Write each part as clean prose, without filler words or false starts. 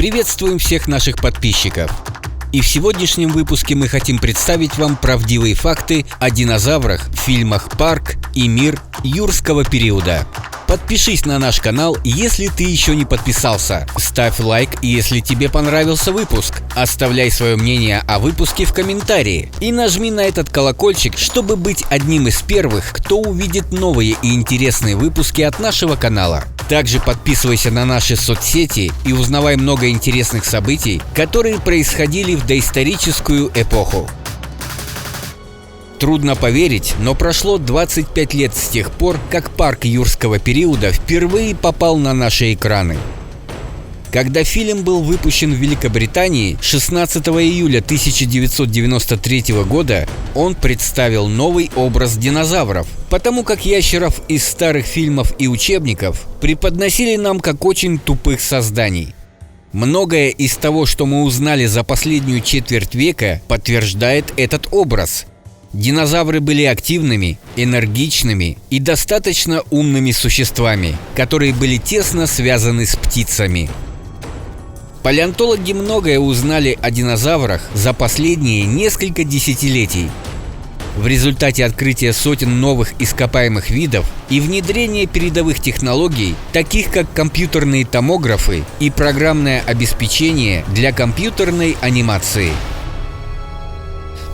Приветствуем всех наших подписчиков! И в сегодняшнем выпуске мы хотим представить вам правдивые факты о динозаврах в фильмах «Парк» и «Мир» юрского периода. Подпишись на наш канал, если ты еще не подписался. Ставь лайк, если тебе понравился выпуск. Оставляй свое мнение о выпуске в комментарии. И нажми на этот колокольчик, чтобы быть одним из первых, кто увидит новые и интересные выпуски от нашего канала. Также подписывайся на наши соцсети и узнавай много интересных событий, которые происходили в доисторическую эпоху. Трудно поверить, но прошло 25 лет с тех пор, как парк юрского периода впервые попал на наши экраны. Когда фильм был выпущен в Великобритании 16 июля 1993 года, он представил новый образ динозавров, потому как ящеров из старых фильмов и учебников преподносили нам как очень тупых созданий. Многое из того, что мы узнали за последнюю четверть века, подтверждает этот образ. Динозавры были активными, энергичными и достаточно умными существами, которые были тесно связаны с птицами. Палеонтологи многое узнали о динозаврах за последние несколько десятилетий. В результате открытия сотен новых ископаемых видов и внедрения передовых технологий, таких как компьютерные томографы и программное обеспечение для компьютерной анимации.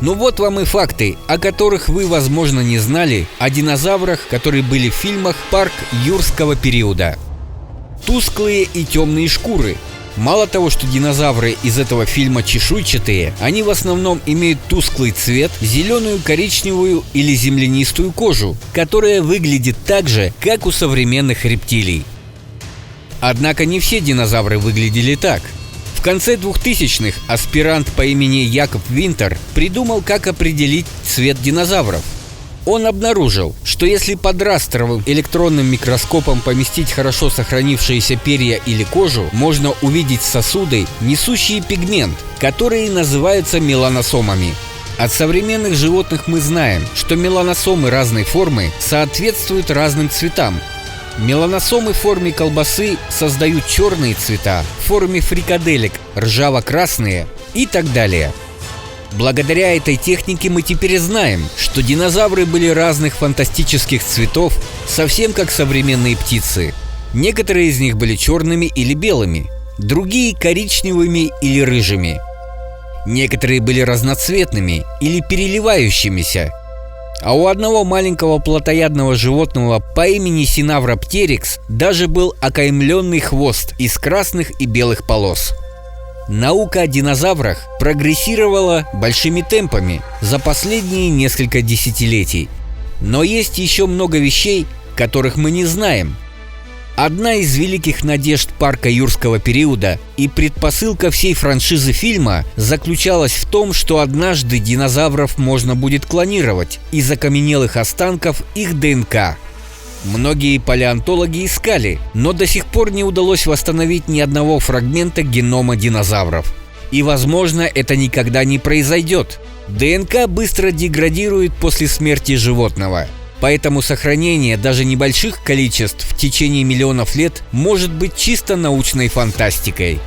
Ну вот вам и факты, о которых вы, возможно, не знали, о динозаврах, которые были в фильмах «Парк юрского периода». Тусклые и темные шкуры. Мало того, что динозавры из этого фильма чешуйчатые, они в основном имеют тусклый цвет, зеленую, коричневую или землянистую кожу, которая выглядит так же, как у современных рептилий. Однако не все динозавры выглядели так. В конце 2000-х аспирант по имени Якоб Винтер придумал, как определить цвет динозавров. Он обнаружил, что если под растровым электронным микроскопом поместить хорошо сохранившиеся перья или кожу, можно увидеть сосуды, несущие пигмент, которые называются меланосомами. От современных животных мы знаем, что меланосомы разной формы соответствуют разным цветам. Меланосомы в форме колбасы создают черные цвета, в форме фрикаделек – ржаво-красные и так далее. Благодаря этой технике мы теперь знаем, что динозавры были разных фантастических цветов, совсем как современные птицы. Некоторые из них были черными или белыми, другие – коричневыми или рыжими. Некоторые были разноцветными или переливающимися. А у одного маленького плотоядного животного по имени Синавроптерикс даже был окаймленный хвост из красных и белых полос. Наука о динозаврах прогрессировала большими темпами за последние несколько десятилетий. Но есть еще много вещей, которых мы не знаем. Одна из великих надежд парка юрского периода и предпосылка всей франшизы фильма заключалась в том, что однажды динозавров можно будет клонировать из окаменелых останков их ДНК. Многие палеонтологи искали, но до сих пор не удалось восстановить ни одного фрагмента генома динозавров. И, возможно, это никогда не произойдет. ДНК быстро деградирует после смерти животного. Поэтому сохранение даже небольших количеств в течение миллионов лет может быть чисто научной фантастикой.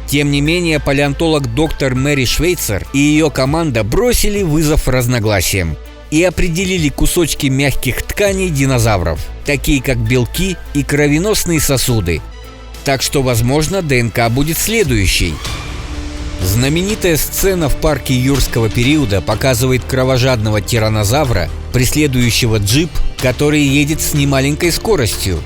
Тем не менее, палеонтолог доктор Мэри Швейцер и ее команда бросили вызов разногласиям и определили кусочки мягких тканей динозавров, такие как белки и кровеносные сосуды. Так что, возможно, ДНК будет следующей. Знаменитая сцена в парке юрского периода показывает кровожадного тираннозавра, преследующего джип, который едет с немаленькой скоростью.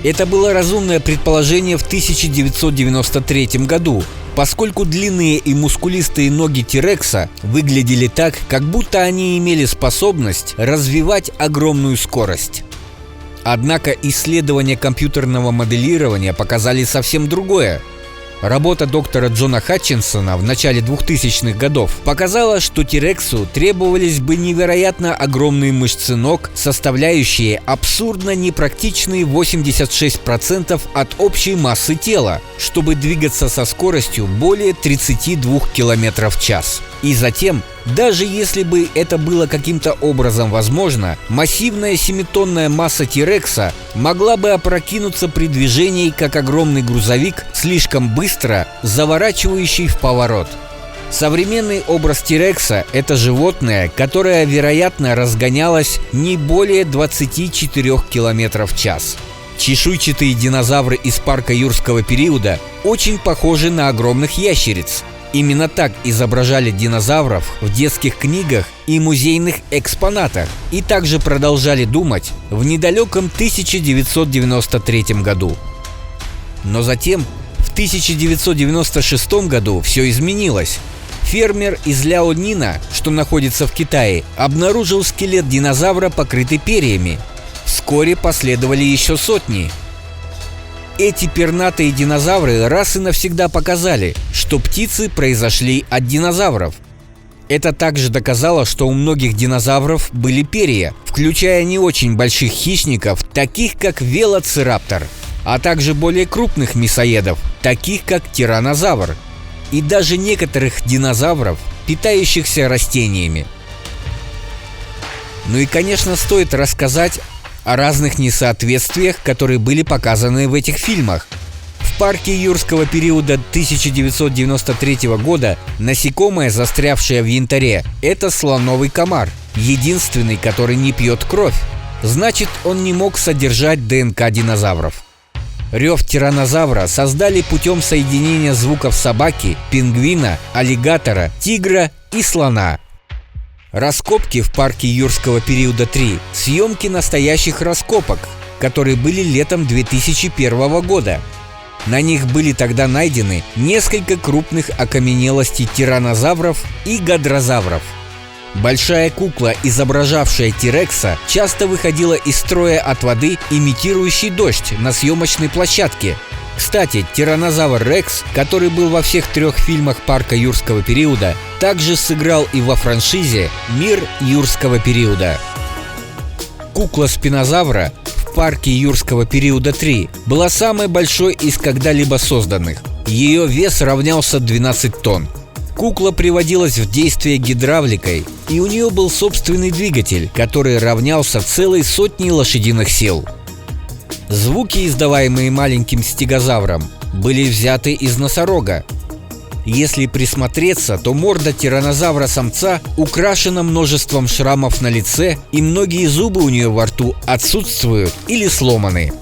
Это было разумное предположение в 1993 году, поскольку длинные и мускулистые ноги Тирекса выглядели так, как будто они имели способность развивать огромную скорость. Однако исследования компьютерного моделирования показали совсем другое. Работа доктора Джона Хатчинсона в начале 2000-х годов показала, что Тирексу требовались бы невероятно огромные мышцы ног, составляющие абсурдно непрактичные 86% от общей массы тела, чтобы двигаться со скоростью более 32 км в час. И затем, даже если бы это было каким-то образом возможно, массивная 7-тонная масса Тирекса могла бы опрокинуться при движении, как огромный грузовик, слишком быстро быстро заворачивающий в поворот. Современный образ Тирекса – это животное, которое, вероятно, разгонялось не более 24 км в час. Чешуйчатые динозавры из парка юрского периода очень похожи на огромных ящериц. Именно так изображали динозавров в детских книгах и музейных экспонатах, и также продолжали думать в недалеком 1993 году. Но затем, в 1996 году, все изменилось. Фермер из Ляонина, что находится в Китае, обнаружил скелет динозавра, покрытый перьями. Вскоре последовали еще сотни. Эти пернатые динозавры раз и навсегда показали, что птицы произошли от динозавров. Это также доказало, что у многих динозавров были перья, включая не очень больших хищников, таких как велоцираптор, а также более крупных мясоедов, таких как тираннозавр, и даже некоторых динозавров, питающихся растениями. Ну и, конечно, стоит рассказать о разных несоответствиях, которые были показаны в этих фильмах. В парке юрского периода 1993 года насекомое, застрявшее в янтаре, это слоновый комар, единственный, который не пьет кровь. Значит, он не мог содержать ДНК динозавров. Рев тираннозавра создали путем соединения звуков собаки, пингвина, аллигатора, тигра и слона. Раскопки в парке юрского периода 3 – съемки настоящих раскопок, которые были летом 2001 года. На них были тогда найдены несколько крупных окаменелостей тираннозавров и гадрозавров. Большая кукла, изображавшая Тирекса, часто выходила из строя от воды, имитирующей дождь на съемочной площадке. Кстати, тираннозавр Рекс, который был во всех 3 фильмах парка юрского периода, также сыграл и во франшизе «Мир юрского периода». Кукла спинозавра в парке юрского периода 3 была самой большой из когда-либо созданных. Ее вес равнялся 12 тонн. Кукла приводилась в действие гидравликой, и у нее был собственный двигатель, который равнялся целой сотне лошадиных сил. Звуки, издаваемые маленьким стегозавром, были взяты из носорога. Если присмотреться, то морда тираннозавра-самца украшена множеством шрамов на лице, и многие зубы у нее во рту отсутствуют или сломаны.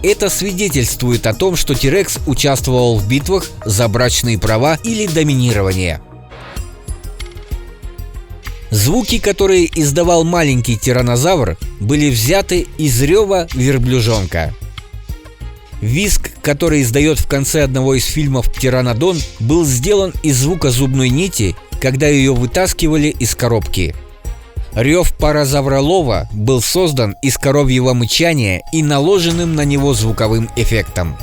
Это свидетельствует о том, что Тирекс участвовал в битвах за брачные права или доминирование. Звуки, которые издавал маленький тираннозавр, были взяты из рева верблюжонка. Визг, который издает в конце одного из фильмов «Птеранодон», был сделан из звука зубной нити, когда ее вытаскивали из коробки. Рев паразавролова был создан из коровьего мычания и наложенным на него звуковым эффектом.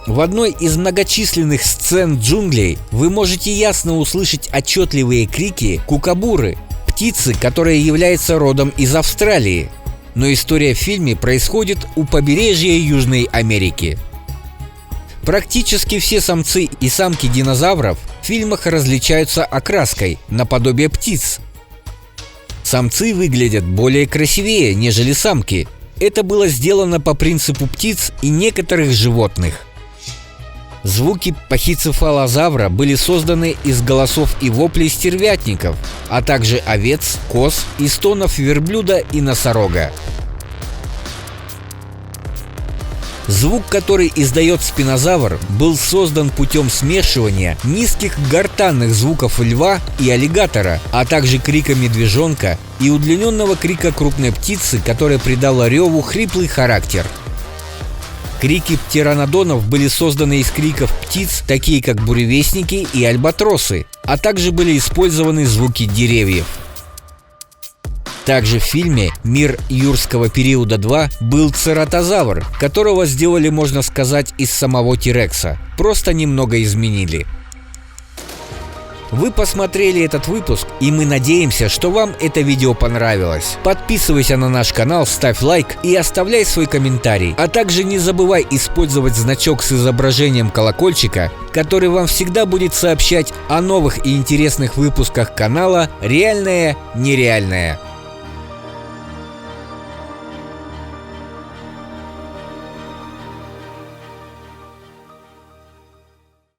В одной из многочисленных сцен джунглей вы можете ясно услышать отчетливые крики кукабуры, птицы, которая является родом из Австралии, но история в фильме происходит у побережья Южной Америки. Практически все самцы и самки динозавров в фильмах различаются окраской, наподобие птиц. Самцы выглядят более красивее, нежели самки. Это было сделано по принципу птиц и некоторых животных. Звуки пахицефалозавра были созданы из голосов и воплей стервятников, а также овец, коз и стонов верблюда и носорога. Звук, который издает спинозавр, был создан путем смешивания низких гортанных звуков льва и аллигатора, а также крика медвежонка и удлиненного крика крупной птицы, которая придала реву хриплый характер. Крики птеранодонов были созданы из криков птиц, такие как буревестники и альбатросы, а также были использованы звуки деревьев. Также в фильме «Мир юрского периода 2» был цератозавр, которого сделали, можно сказать, из самого Тирекса, просто немного изменили. Вы посмотрели этот выпуск, и мы надеемся, что вам это видео понравилось. Подписывайся на наш канал, ставь лайк и оставляй свой комментарий. А также не забывай использовать значок с изображением колокольчика, который вам всегда будет сообщать о новых и интересных выпусках канала «Реальное нереальное».